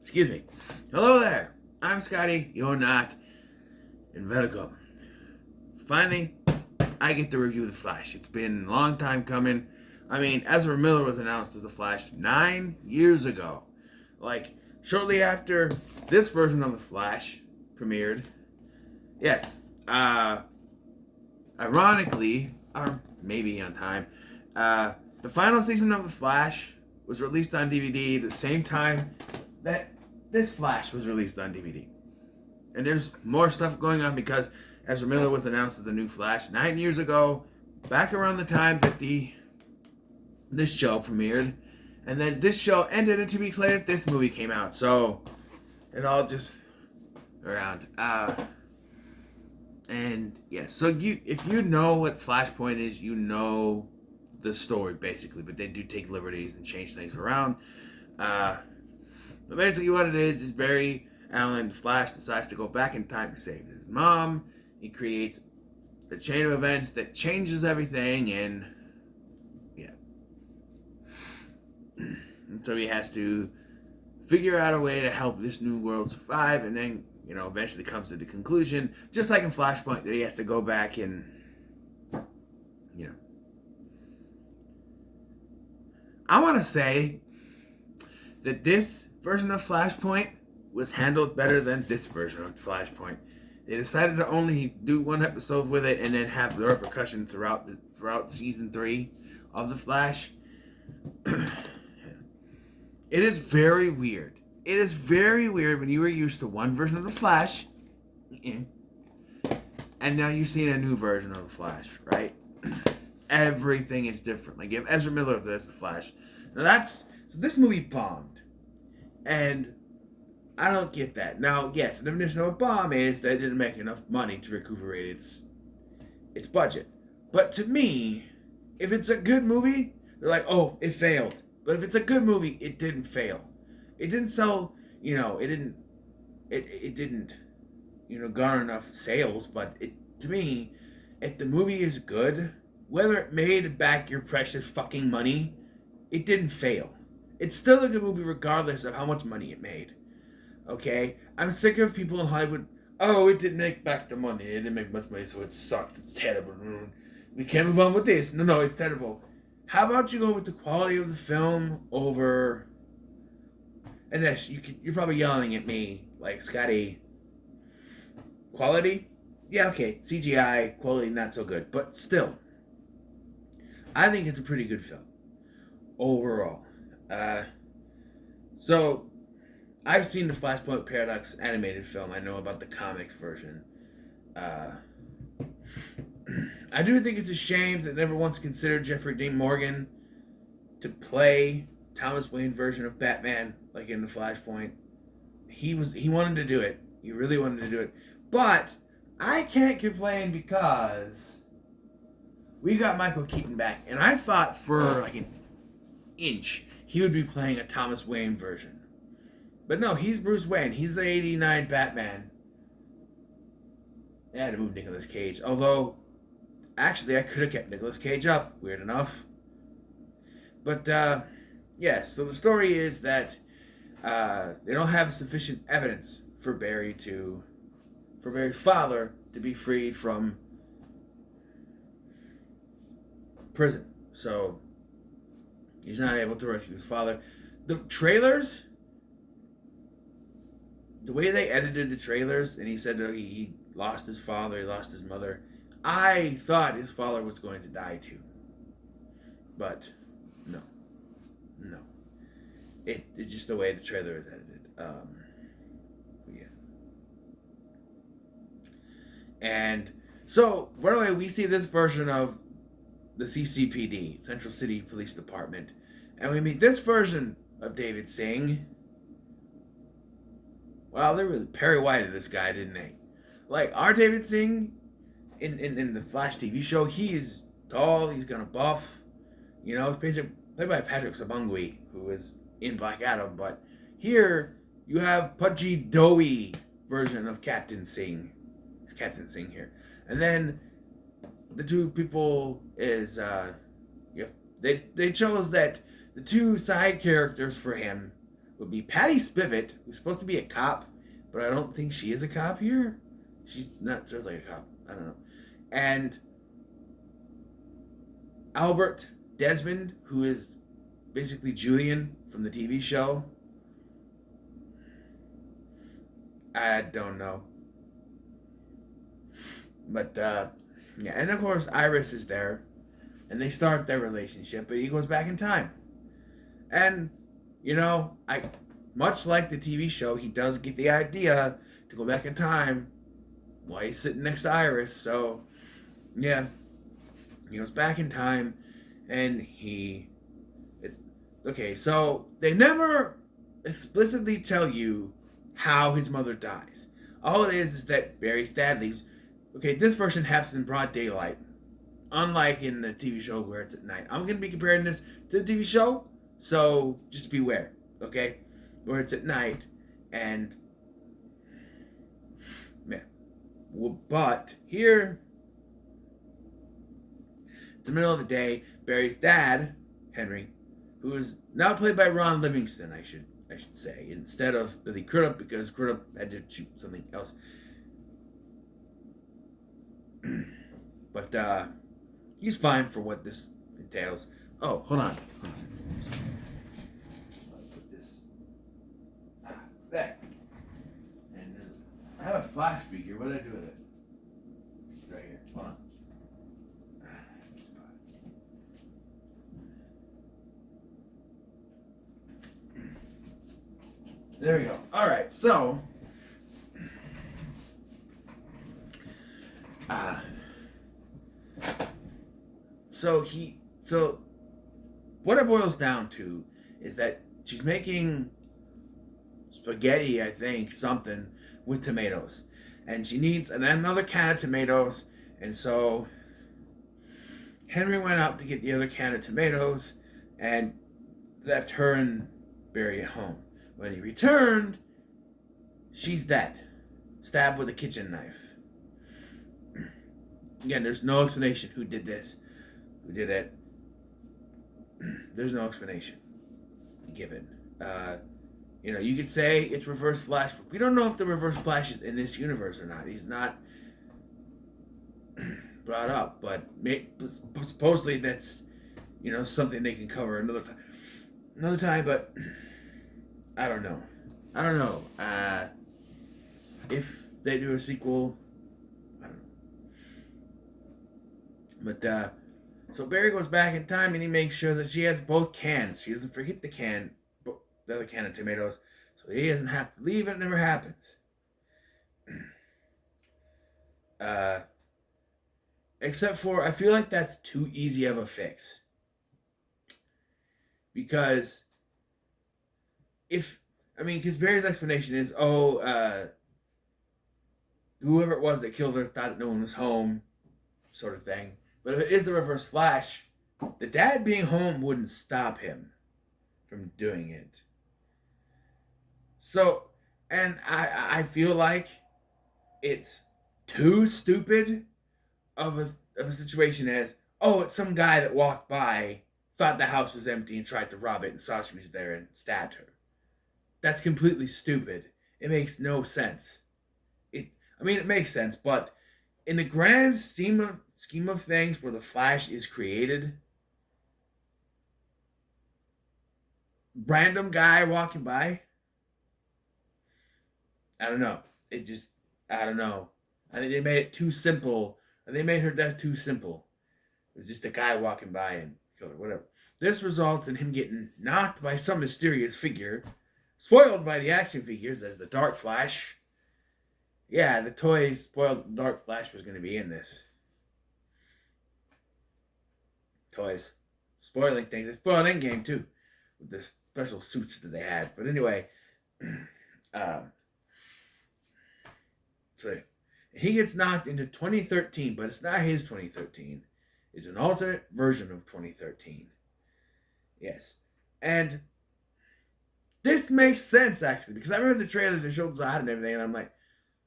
Excuse me. Hello there. I'm Scotty. You're not. And welcome. Finally, I get to review The Flash. It's been a long time coming. I mean, Ezra Miller was announced as The Flash 9 years ago. Like, shortly after this version of The Flash premiered. Yes. Ironically, or maybe on time, the final season of The Flash was released on DVD the same time that this Flash was released on DVD. And there's more stuff going on because Ezra Miller was announced as the new Flash 9 years ago, back around the time that this show premiered. And then this show ended, and 2 weeks later, this movie came out. So, it all just around. And yeah, so if you know what Flashpoint is, you know the story basically, but they do take liberties and change things around. But basically what it is Barry Allen, Flash, decides to go back in time to save his mom. He creates a chain of events that changes everything, and yeah. And so he has to figure out a way to help this new world survive, and then, eventually comes to the conclusion, just like in Flashpoint, that he has to go back and, I want to say that this version of Flashpoint was handled better than this version of Flashpoint. They decided to only do one episode with it and then have the repercussions throughout season 3 of The Flash. It is very weird. It is very weird when you were used to one version of The Flash, and now you're seeing a new version of The Flash, right? Everything is different. Like, you have Ezra Miller as The Flash. Now so this movie bombed. And I don't get that. Now, yes, the definition of a bomb is that it didn't make enough money to recuperate its budget. But to me, if it's a good movie, they're like, oh, it failed. But if it's a good movie, it didn't fail. It didn't sell, it didn't garner enough sales, but to me, if the movie is good, whether it made back your precious fucking money, it didn't fail. It's still a good movie regardless of how much money it made. Okay? I'm sick of people in Hollywood, oh, it didn't make back the money. It didn't make much money, so it sucked. It's terrible. We can't move on with this. No, it's terrible. How about you go with the quality of the film over... And yes, you're probably yelling at me, like, Scotty, quality? Yeah, okay, CGI, quality not so good. But still, I think it's a pretty good film. Overall. So, I've seen the Flashpoint Paradox animated film. I know about the comics version. I do think it's a shame that never once considered Jeffrey Dean Morgan to play Thomas Wayne version of Batman, like in the Flashpoint. He wanted to do it. He really wanted to do it. But I can't complain because we got Michael Keaton back, and I thought for like an inch he would be playing a Thomas Wayne version. But no, he's Bruce Wayne. He's the 89 Batman. They had to move Nicolas Cage. Although, actually, I could have kept Nicolas Cage up. Weird enough. But, yes, so the story is that they don't have sufficient evidence for Barry's father to be freed from prison. So, he's not able to rescue his father. The trailers, the way they edited the trailers, and he said that he lost his father, he lost his mother, I thought his father was going to die too. But, no. It's just the way the trailer is edited. Yeah. And so, right away, we see this version of the CCPD, Central City Police Department, and we meet this version of David Singh. Well, they really Perry Whited this guy, didn't they? Like, our David Singh in the Flash TV show, he's tall, he's gonna buff, he's basically played by Patrick Sabungui, who is in Black Adam, but here you have pudgy, doughy version of Captain Singh. It's Captain Singh here. And then the two people is they chose that the two side characters for him would be Patty Spivot, who's supposed to be a cop, but I don't think she is a cop here. She's not just like a cop. I don't know. And Albert Desmond, who is basically Julian from the TV show. I don't know. But, yeah. And of course, Iris is there. And they start their relationship, but he goes back in time. And, much like the TV show, he does get the idea to go back in time while he's sitting next to Iris. So, yeah. He goes back in time, and okay, so they never explicitly tell you how his mother dies. All it is that Barry Stadley's... Okay, this version happens in broad daylight. Unlike in the TV show where it's at night. I'm going to be comparing this to the TV show, so just beware, okay? Where it's at night, and... Man. But here... It's the middle of the day. Barry's dad, Henry, who is now played by Ron Livingston, I should say, instead of Billy Crudup, because Crudup had to shoot something else. But he's fine for what this entails. Oh, hold on. Put this back. And I have a flash speaker. What did I do with it? It's right here. Hold on. There we go. All right, so what it boils down to is that she's making spaghetti, I think, something with tomatoes, and she needs another can of tomatoes, and so Henry went out to get the other can of tomatoes and left her and Barry at home. When he returned, she's dead. Stabbed with a kitchen knife. Again, there's no explanation who did this, who did it. There's no explanation given. You could say it's Reverse Flash, but we don't know if the Reverse Flash is in this universe or not. He's not brought up, but supposedly that's, something they can cover another time, but... I don't know. If they do a sequel, I don't know. But, so Barry goes back in time and he makes sure that she has both cans. She doesn't forget the other can of tomatoes, so he doesn't have to leave. It never happens. Except for, I feel like that's too easy of a fix. Because... because Barry's explanation is, whoever it was that killed her thought that no one was home, sort of thing. But if it is the Reverse Flash, the dad being home wouldn't stop him from doing it. So, and I feel like it's too stupid of a situation as, it's some guy that walked by, thought the house was empty and tried to rob it and saw she was there and stabbed her. That's completely stupid. It makes no sense. It makes sense, but in the grand scheme of things where the Flash is created, random guy walking by, I don't know. I don't know. I think they made it too simple. They made her death too simple. It was just a guy walking by and killed her, whatever. This results in him getting knocked by some mysterious figure, spoiled by the action figures as the Dark Flash. Yeah, the toys spoiled the Dark Flash was going to be in this. Toys. Spoiling things. They spoiled Endgame too, with the special suits that they had. But anyway, so he gets knocked into 2013, but it's not his 2013. It's an alternate version of 2013. Yes. And this makes sense, actually, because I remember the trailers that showed Zod and everything, and I'm like,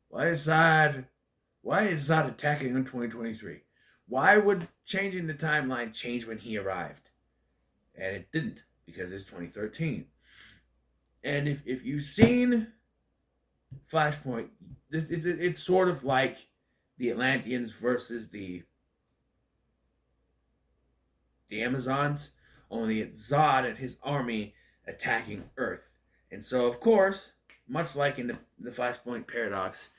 why is Zod attacking in 2023? Why would changing the timeline change when he arrived? And it didn't, because it's 2013. And if you've seen Flashpoint, it's sort of like the Atlanteans versus the Amazons, only it's Zod and his army attacking Earth. And so, of course, much like in the Flashpoint paradox,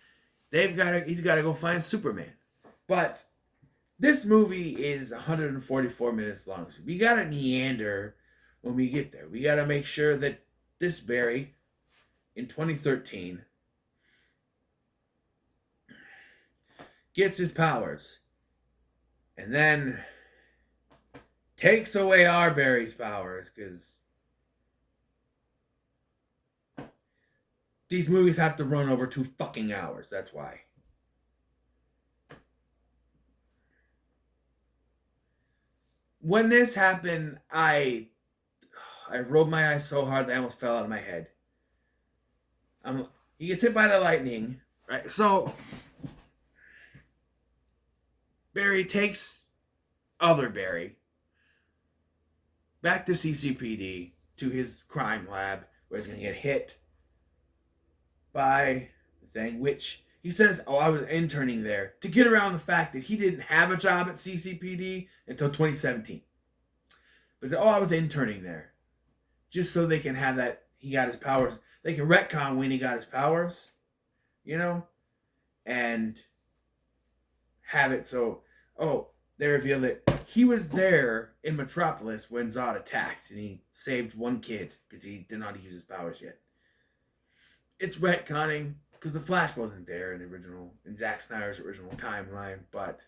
he's got to go find Superman. But this movie is 144 minutes long, so we got to meander when we get there. We got to make sure that this Barry, in 2013, gets his powers, and then takes away our Barry's powers, because these movies have to run over 2 fucking hours. That's why. When this happened, I rolled my eyes so hard that I almost fell out of my head. He gets hit by the lightning, right? So Barry takes other Barry back to CCPD, to his crime lab, where he's going to get hit by the thing, which he says, I was interning there, to get around the fact that he didn't have a job at CCPD until 2017. But I was interning there, just so they can have that, he got his powers. They can retcon when he got his powers, and have it so, they reveal that he was there in Metropolis when Zod attacked, and he saved one kid because he did not use his powers yet. It's retconning because the Flash wasn't there in Zack Snyder's original timeline, but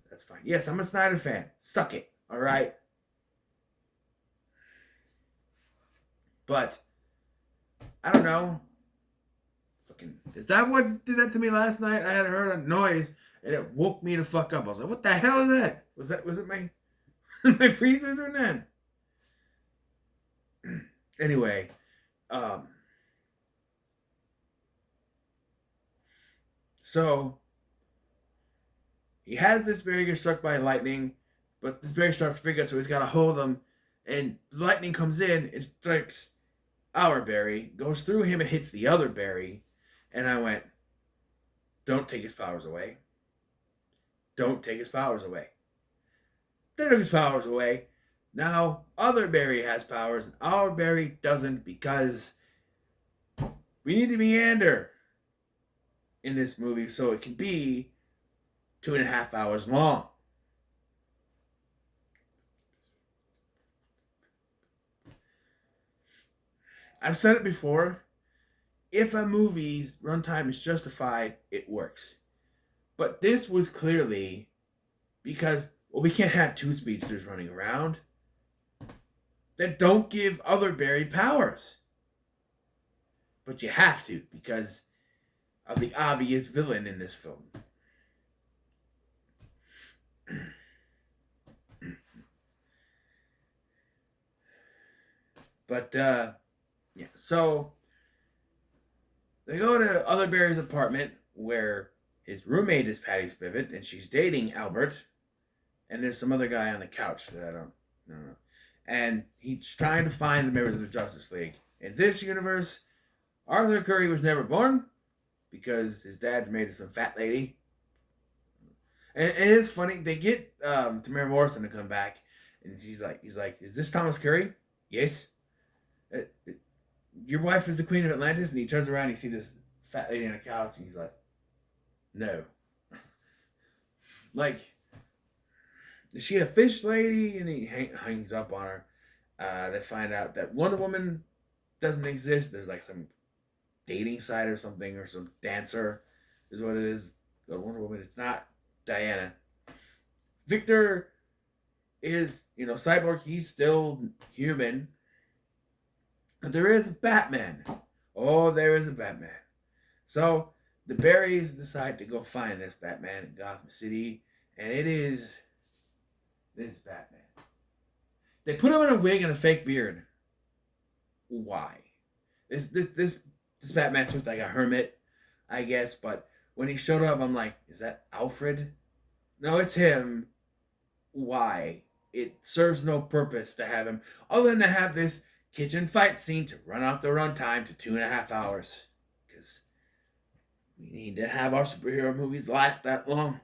that's fine. Yes, I'm a Snyder fan. Suck it, all right? But I don't know. Is that what did that to me last night? I had heard a noise and it woke me the fuck up. I was like, "What the hell is that? Was it my my freezer doing that?" Anyway, so he has this Barry get struck by lightning, but this Barry starts bigger, so he's got to hold him, and the lightning comes in, it strikes our Barry, goes through him, and hits the other Barry, and I went, "Don't take his powers away. Don't take his powers away." They took his powers away. Now, other Barry has powers, and our Barry doesn't, because we need to meander in this movie so it can be 2.5 hours long. I've said it before. If a movie's runtime is justified, it works. But this was clearly because, we can't have 2 speedsters running around that don't give other Barry powers. But you have to, because of the obvious villain in this film. But, yeah, so they go to other Barry's apartment where his roommate is Patty Spivot and she's dating Albert, and there's some other guy on the couch that I don't know. And he's trying to find the members of the Justice League. In this universe, Arthur Curry was never born because his dad's made of some fat lady. And it is funny, they get Tamara Morrison to come back, and he's like, "Is this Thomas Curry?" "Yes." "Your wife is the Queen of Atlantis?" And he turns around and you see this fat lady on a couch, and he's like, "No." Like, is she a fish lady? And he hangs up on her. They find out that Wonder Woman doesn't exist. There's like some dating site or something, or some dancer is what it is. Wonder Woman, it's not Diana. Victor is, Cyborg, he's still human. But there is a Batman. Oh, there is a Batman. So the Barrys decide to go find this Batman in Gotham City, and it is this Batman. They put him in a wig and a fake beard. Why? This Batman's supposed to be like a hermit, I guess, but when he showed up, I'm like, is that Alfred? No, it's him. Why? It serves no purpose to have him, other than to have this kitchen fight scene to run out the runtime to 2.5 hours. Because we need to have our superhero movies last that long.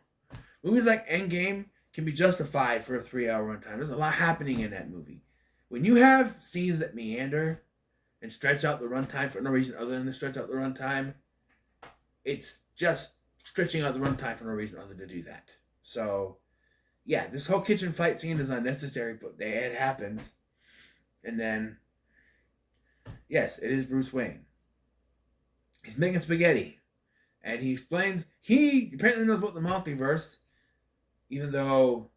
Movies like Endgame can be justified for a 3-hour runtime. There's a lot happening in that movie. When you have scenes that meander and stretch out the runtime for no reason other than to stretch out the runtime, it's just stretching out the runtime for no reason other than to do that. So, yeah, this whole kitchen fight scene is unnecessary, but it happens. And then, yes, it is Bruce Wayne. He's making spaghetti. And he explains, he apparently knows about the multiverse, even though,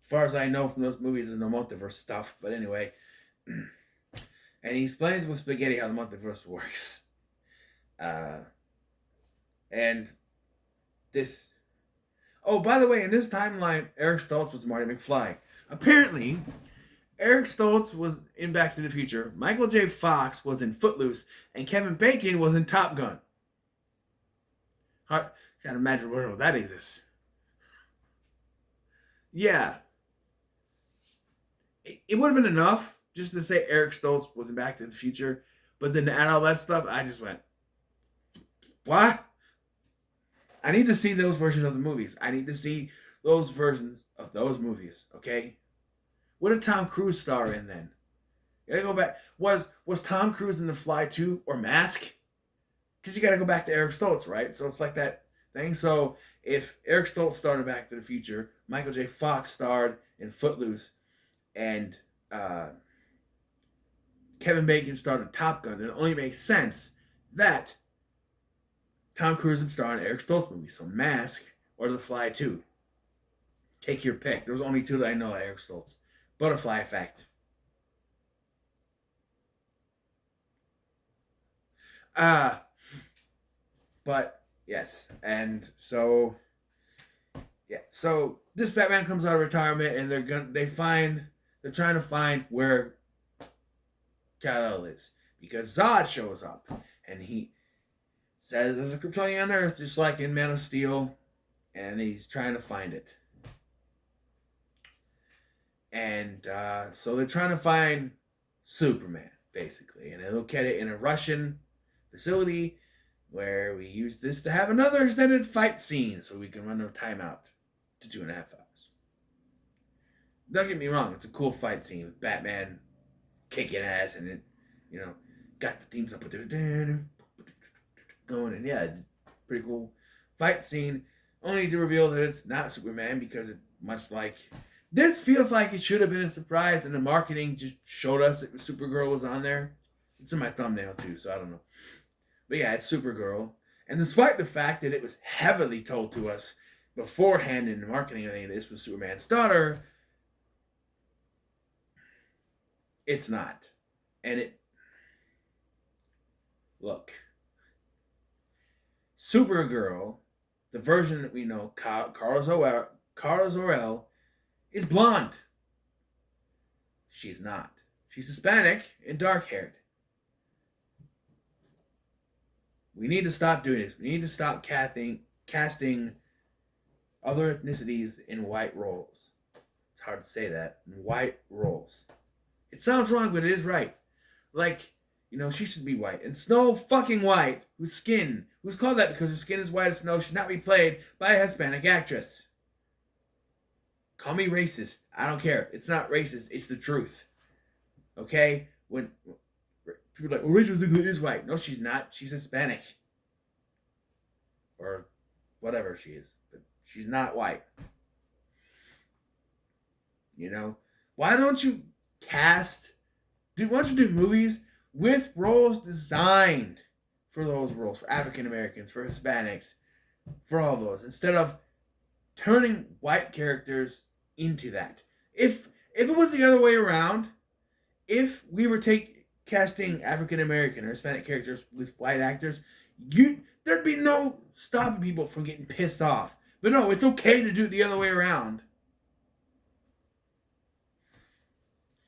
as far as I know from those movies, there's no multiverse stuff. But anyway, and he explains with spaghetti how the multiverse works. And this... Oh, by the way, in this timeline, Eric Stoltz was Marty McFly. Apparently, Eric Stoltz was in Back to the Future, Michael J. Fox was in Footloose, and Kevin Bacon was in Top Gun. Can't imagine a world that exists. Yeah. It would have been enough just to say Eric Stoltz was in Back to the Future, but then to add all that stuff, I just went, what? I need to see those versions of the movies. I need to see those versions of those movies, okay? What did Tom Cruise star in then? You gotta go back. Was Tom Cruise in The Fly 2 or Mask? Because you gotta go back to Eric Stoltz, right? So it's like that thing. So if Eric Stoltz starred in Back to the Future, Michael J. Fox starred in Footloose, and Kevin Bacon starred in Top Gun, it only makes sense that Tom Cruise would star in Eric Stoltz movies. So Mask or The Fly 2. Take your pick. There's only two that I know of Eric Stoltz. Butterfly Effect. But yes, and so yeah, so this Batman comes out of retirement, and they're trying to find where Kal-El is, because Zod shows up, and he says there's a Kryptonian on Earth, just like in Man of Steel, and he's trying to find it. And so they're trying to find Superman, basically, and they look at it in a Russian facility where we use this to have another extended fight scene so we can run our time out to 2.5 hours. Don't get me wrong, it's a cool fight scene with Batman kicking ass, and it, got the themes up going, and yeah, pretty cool fight scene. Only to reveal that it's not Superman, because it, much like this, feels like it should have been a surprise, and the marketing just showed us that Supergirl was on there. It's in my thumbnail too, so I don't know. But yeah, it's Supergirl. And despite the fact that it was heavily told to us beforehand in the marketing of this was Superman's daughter, it's not. And look, Supergirl, the version that we know, Kara Zor-El, is blonde. She's not. She's Hispanic and dark-haired. We need to stop doing this. We need to stop casting other ethnicities in white roles. It's hard to say that. In white roles. It sounds wrong, but it is right. Like, she should be white. And Snow fucking White, who's called that because her skin is white as snow, should not be played by a Hispanic actress. Call me racist. I don't care. It's not racist. It's the truth. Okay? When people are like, Rachel Zegler is white. No, she's not. She's Hispanic. Or whatever she is. But she's not white. Why don't you do movies with roles designed for those roles, for African Americans, for Hispanics, for all those, instead of turning white characters into that. If it was the other way around, if we were casting African American or Hispanic characters with white actors, there'd be no stopping people from getting pissed off. But no, it's okay to do it the other way around.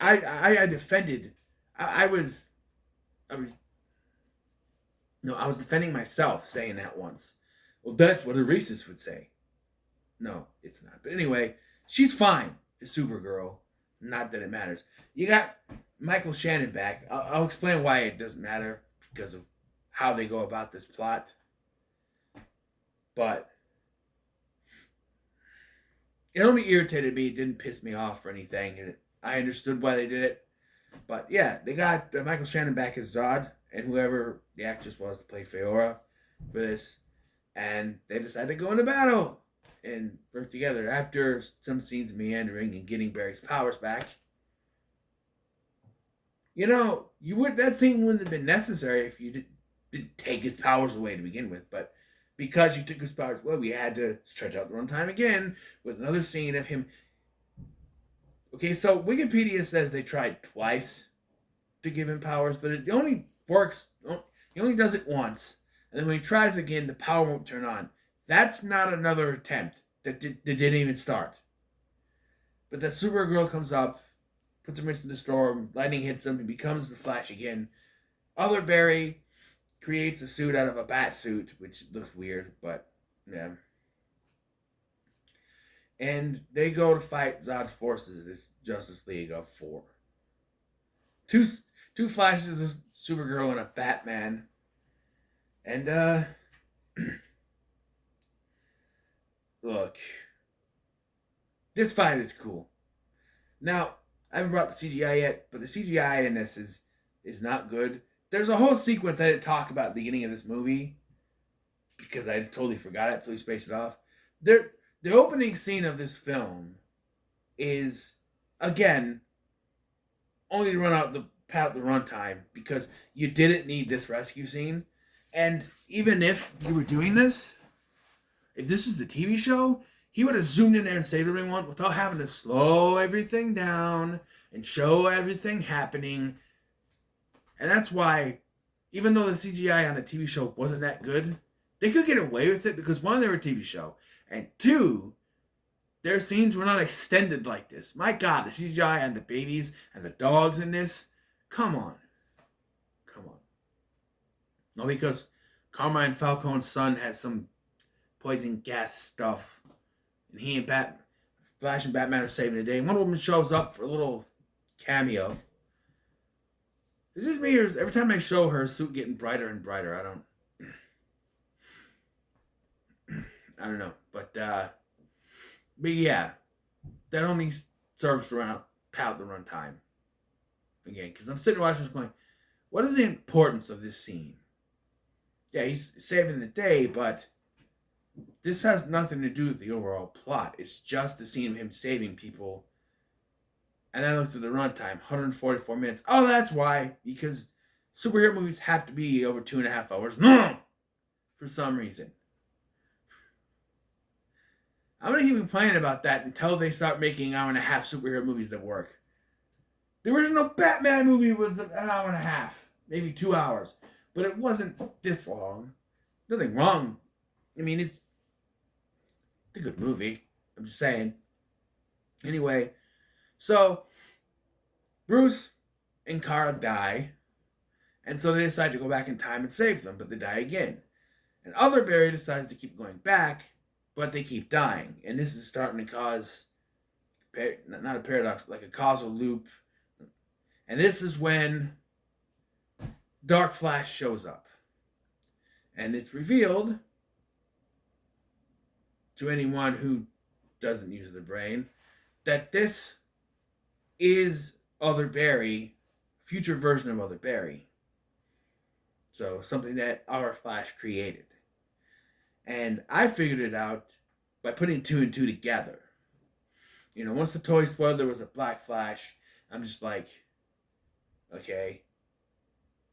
I defended. I was defending myself saying that once. Well, that's what a racist would say. No, it's not. But anyway, she's fine as Supergirl. Not that it matters. You got Michael Shannon back. I'll explain why it doesn't matter because of how they go about this plot. But it only irritated me. It didn't piss me off or anything. I understood why they did it. But yeah, they got Michael Shannon back as Zod and whoever the actress was to play Feora for this. And they decided to go into battle and work together after some scenes meandering and getting Barry's powers back. You know, that scene wouldn't have been necessary if you didn't take his powers away to begin with, but because you took his powers away, we had to stretch out the runtime again with another scene of him. Okay, so Wikipedia says they tried twice to give him powers, but it only works. He only does it once, and then when he tries again, the power won't turn on. That's not another attempt that didn't even start. But that Supergirl comes up, puts him into the storm, lightning hits him, he becomes the Flash again. Other Barry creates a suit out of a bat suit, which looks weird, but yeah. And they go to fight Zod's forces, this Justice League of 4. Two Flashes, a Supergirl, and a Batman. And, look, this fight is cool. Now, I haven't brought the CGI yet, but the CGI in this is not good. There's a whole sequence I didn't talk about at the beginning of this movie because I totally forgot it, totally spaced it off. The opening scene of this film is, again, only to run out the runtime because you didn't need this rescue scene. And even if you were doing this, if this was the TV show, he would have zoomed in there and saved everyone without having to slow everything down and show everything happening. And that's why, even though the CGI on the TV show wasn't that good, they could get away with it because, one, they were a TV show, and two, their scenes were not extended like this. My God, the CGI on the babies and the dogs in this, come on. No, because Carmine Falcone's son has some poison gas stuff, and he and Flash and Batman are saving the day. Wonder Woman shows up for a little cameo. Is this me, or every time I show her suit getting brighter and brighter? I don't know, but yeah, that only serves around the runtime again. Because I'm sitting watching this going, what is the importance of this scene? Yeah, he's saving the day, but this has nothing to do with the overall plot. It's just the scene of him saving people. And I looked at the runtime, 144 minutes. Oh, that's why. Because superhero movies have to be over 2.5 hours. No! For some reason. I'm going to keep complaining about that until they start making hour and a half superhero movies that work. The original Batman movie was an hour and a half. Maybe 2 hours. But it wasn't this long. Nothing wrong. I mean, it's a good movie. I'm just saying. Anyway, so Bruce and Kara die, and so they decide to go back in time and save them, but they die again. And other Barry decides to keep going back, but they keep dying. And this is starting to cause, not a paradox, like a causal loop. And this is when Dark Flash shows up. And it's revealed to anyone who doesn't use their brain that this is Other Barry, future version of Other Barry. So something that our Flash created. And I figured it out by putting 2 and 2 together. You know, once the toy spoiled there was a Black Flash, I'm just like, okay,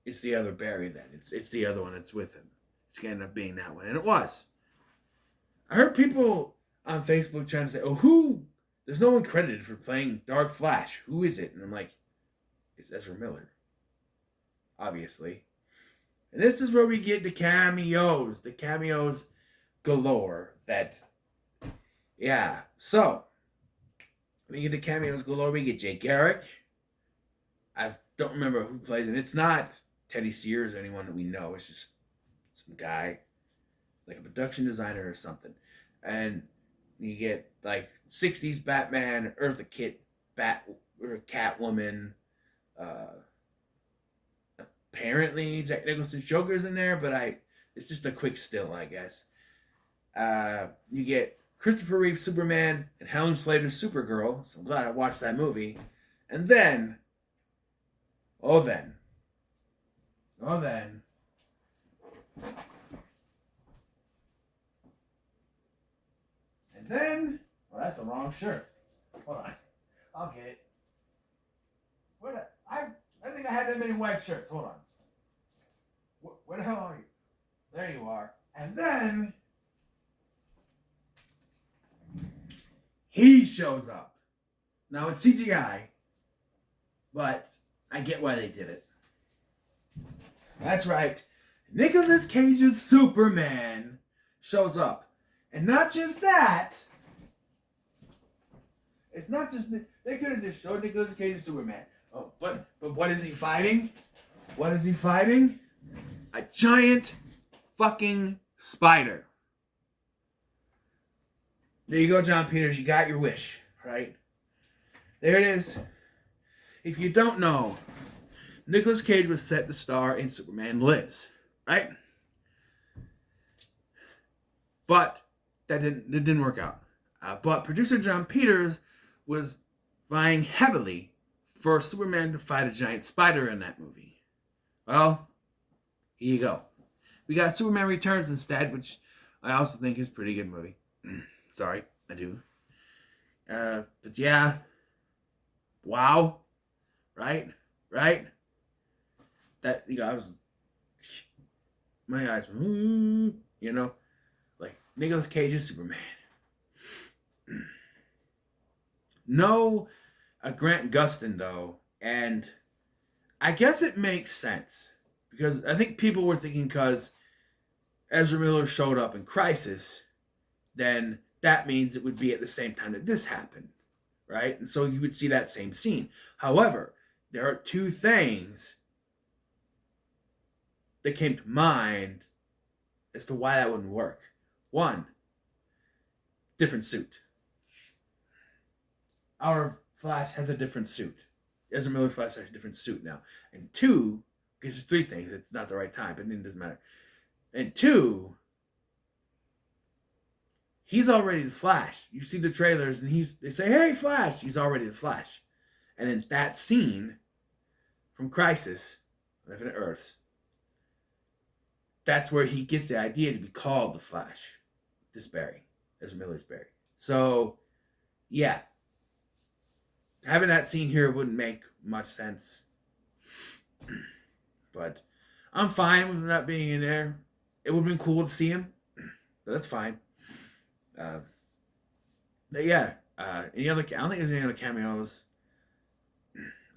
it's the Other Barry then. It's the other one that's with him. It's going to end up being that one. And it was. I heard people on Facebook trying to say, oh, there's no one credited for playing Dark Flash. Who is it? And I'm like, it's Ezra Miller. Obviously. And this is where we get the cameos. The cameos galore. Yeah. So, we get the cameos galore. We get Jay Garrick. I don't remember who plays it. It's not Teddy Sears or anyone that we know. It's just some guy. Like a production designer or something. And you get like 60s Batman, Eartha Kitt, Catwoman, Uh, Apparently, Jack Nicholson's Joker's in there, but it's just a quick still, I guess. You get Christopher Reeve's Superman and Helen Slater's Supergirl. So I'm glad I watched that movie. And then, oh then, oh then, and then, well, that's the wrong shirt. Hold on, I'll get it. I think I had that many white shirts. Hold on. Where the hell are you? There you are. And then he shows up. Now it's CGI, but I get why they did it. That's right. Nicolas Cage's Superman shows up. And not just that. It's not just... They could have just showed Nicolas Cage's Superman. Oh, but what is he fighting? What is he fighting? A giant fucking spider. There you go, John Peters. You got your wish, right? There it is. If you don't know, Nicolas Cage was set to star in Superman Lives, right? But it didn't work out. But producer John Peters was vying heavily for Superman to fight a giant spider in that movie. Well, here you go. We got Superman Returns instead, which I also think is a pretty good movie. Sorry, I do. But yeah. Wow. Right? That, I was... My eyes were... like Nicolas Cage's Superman. No... Grant Gustin, though, and I guess it makes sense, because I think people were thinking because Ezra Miller showed up in Crisis, then that means it would be at the same time that this happened, right? And so you would see that same scene. However, there are two things that came to mind as to why that wouldn't work. One, different suit. Our Flash has a different suit. Ezra Miller Flash has a different suit now. And two, because there's three things. It's not the right time, but it doesn't matter. And two, he's already the Flash. You see the trailers, and they say, "Hey, Flash!" He's already the Flash. And in that scene from Crisis on Infinite Earths, that's where he gets the idea to be called the Flash. This Barry, Ezra Miller's Barry. So, yeah. Having that scene here wouldn't make much sense. But I'm fine with him not being in there. It would have been cool to see him. But that's fine. But yeah. Any other... I don't think there's any other cameos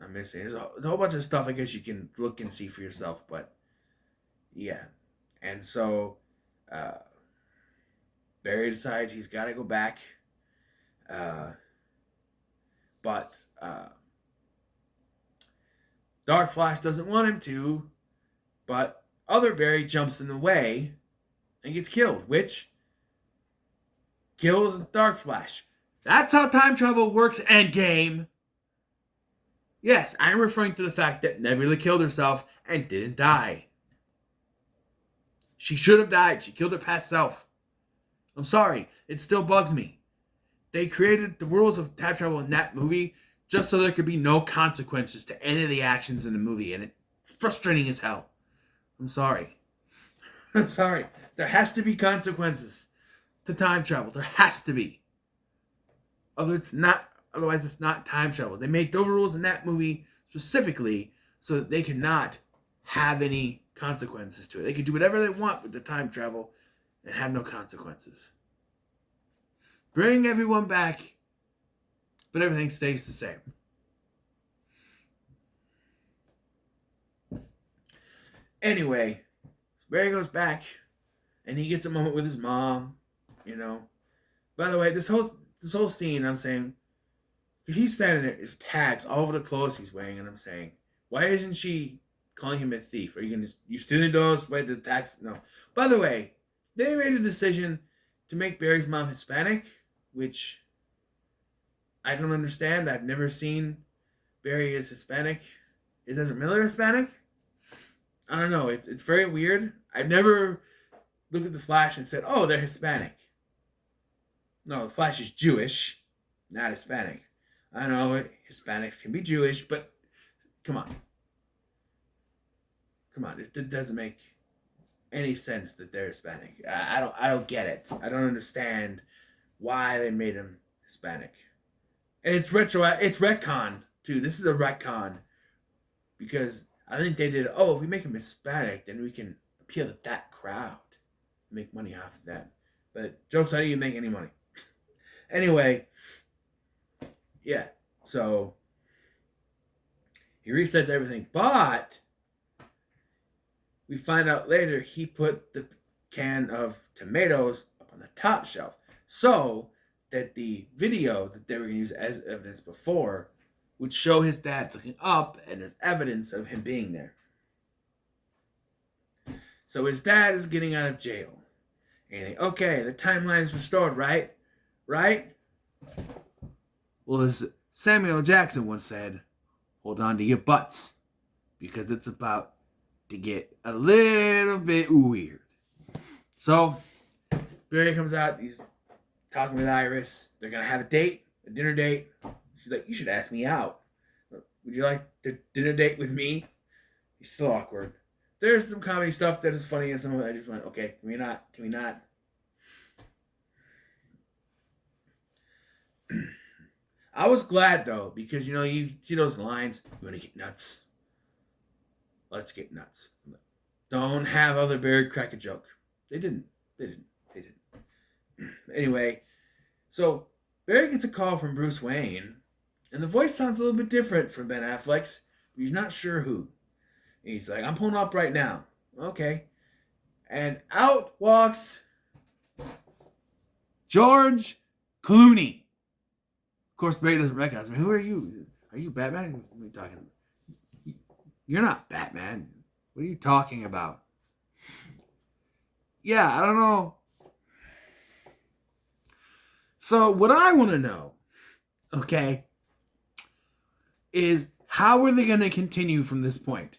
I'm missing. There's a whole bunch of stuff I guess you can look and see for yourself. But yeah. And so Barry decides he's got to go back. But Dark Flash doesn't want him to, but other Barry jumps in the way and gets killed, which kills Dark Flash. That's how time travel works, Endgame. Yes, I'm referring to the fact that Nebula killed herself and didn't die. She should have died. She killed her past self. I'm sorry. It still bugs me. They created the rules of time travel in that movie just so there could be no consequences to any of the actions in the movie, and it's frustrating as hell. I'm sorry. I'm sorry. There has to be consequences to time travel. There has to be. Otherwise, it's not time travel. They made those rules in that movie specifically so that they could not have any consequences to it. They could do whatever they want with the time travel and have no consequences. Bring everyone back, but everything stays the same. Anyway, Barry goes back, and he gets a moment with his mom, By the way, this whole scene, I'm saying, he's standing there, his tags all over the clothes he's wearing, and I'm saying, why isn't she calling him a thief? Are you stealing those? Wait, the tax? No. By the way, they made a decision to make Barry's mom Hispanic, which I don't understand. I've never seen Barry as Hispanic. Is Ezra Miller Hispanic? I don't know. It's very weird. I've never looked at the Flash and said, "Oh, they're Hispanic." No, the Flash is Jewish, not Hispanic. I know Hispanics can be Jewish, but come on, come on. It doesn't make any sense that they're Hispanic. I don't get it. I don't understand why they made him Hispanic. And it's retcon too. This is a retcon because I think they did. Oh, if we make him Hispanic, then we can appeal to that crowd, make money off of that. But jokes on you, make any money. Anyway, yeah. So he resets everything, but we find out later he put the can of tomatoes up on the top shelf so that the video that they were going to use as evidence before would show his dad looking up and there's evidence of him being there. So his dad is getting out of jail. And you think, okay, the timeline is restored, right? Right? Well, as Samuel Jackson once said, hold on to your butts because it's about to get a little bit weird. So Barry comes out, he's talking with Iris. They're going to have a dinner date. She's like, you should ask me out. Would you like the dinner date with me? He's still awkward. There's some comedy stuff that is funny and some of it I just went, okay, can we not? I was glad though, because you see those lines, you want to get nuts? Let's get nuts. Don't have other Barry crack a joke. They didn't. Anyway, so Barry gets a call from Bruce Wayne, and the voice sounds a little bit different from Ben Affleck's, but he's not sure who. He's like, I'm pulling up right now. Okay. And out walks George Clooney. Of course, Barry doesn't recognize me. Who are you? Are you Batman? What are you talking about? You're not Batman. What are you talking about? Yeah, I don't know. So what I want to know, okay, is how are they going to continue from this point?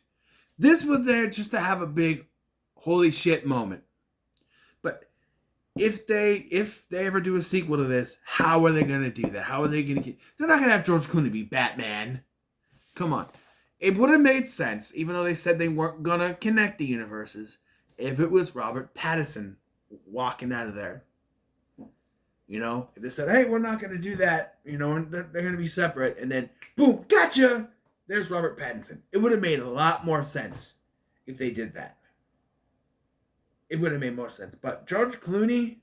This was there just to have a big holy shit moment. But if they ever do a sequel to this, how are they going to do that? How are they going to get... They're not going to have George Clooney be Batman. Come on. It would have made sense, even though they said they weren't going to connect the universes, if it was Robert Pattinson walking out of there. If they said, hey, we're not going to do that, they're going to be separate, and then, boom, gotcha! There's Robert Pattinson. It would have made a lot more sense if they did that. It would have made more sense. But George Clooney,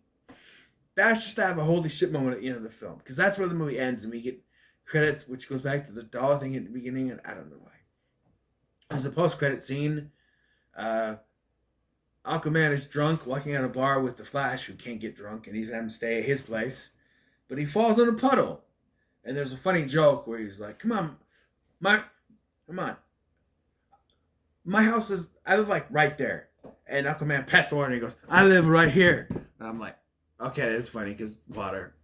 that's just to have a holy shit moment at the end of the film. Because that's where the movie ends, and we get credits, which goes back to the dollar thing at the beginning, and I don't know why. There's a post-credit scene. Aquaman is drunk, walking out of a bar with the Flash, who can't get drunk, and he's having to stay at his place. But he falls in a puddle. And there's a funny joke where he's like, come on. My house is, I live like right there. And Aquaman passes over and he goes, I live right here. And I'm like, okay, it's funny because water.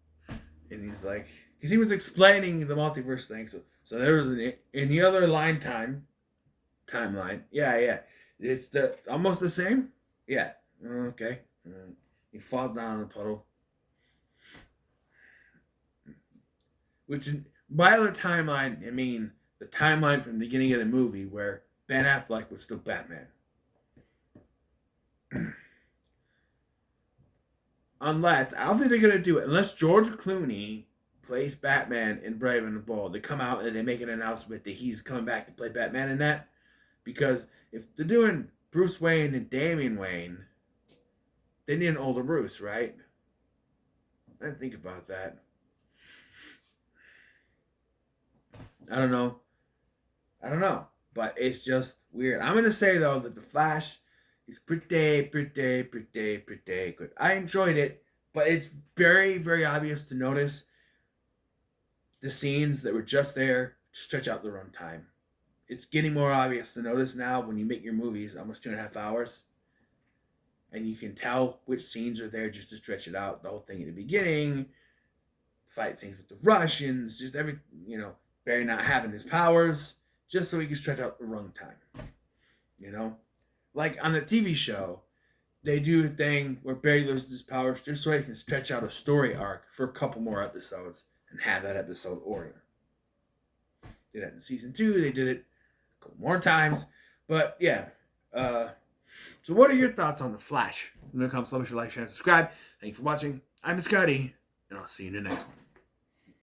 And he's like, because he was explaining the multiverse thing. So there was in the other timeline. Yeah. It's almost the same. Yeah. Okay. He falls down in the puddle. Which is, by other timeline, I mean the timeline from the beginning of the movie where Ben Affleck was still Batman. Unless, I don't think they're going to do it. Unless George Clooney plays Batman in Brave and the Bold. They come out and they make an announcement that he's coming back to play Batman in that. Because if they're doing Bruce Wayne and Damian Wayne, they need an older Bruce, right? I didn't think about that. I don't know. But it's just weird. I'm going to say, though, that The Flash is pretty good. I enjoyed it, but it's very, very obvious to notice the scenes that were just there to stretch out the runtime. It's getting more obvious to notice now when you make your movies almost 2.5 hours. And you can tell which scenes are there just to stretch it out. The whole thing in the beginning, fight things with the Russians, just Barry not having his powers, just so he can stretch out the runtime. You know? Like on the TV show, they do a thing where Barry loses his powers just so he can stretch out a story arc for a couple more episodes and have that episode order. Did that in season 2. They did it a couple more times. But yeah. So what are your thoughts on The Flash? When it comes to like, share, and subscribe. Thank you for watching. I'm Scotty, and I'll see you in the next one.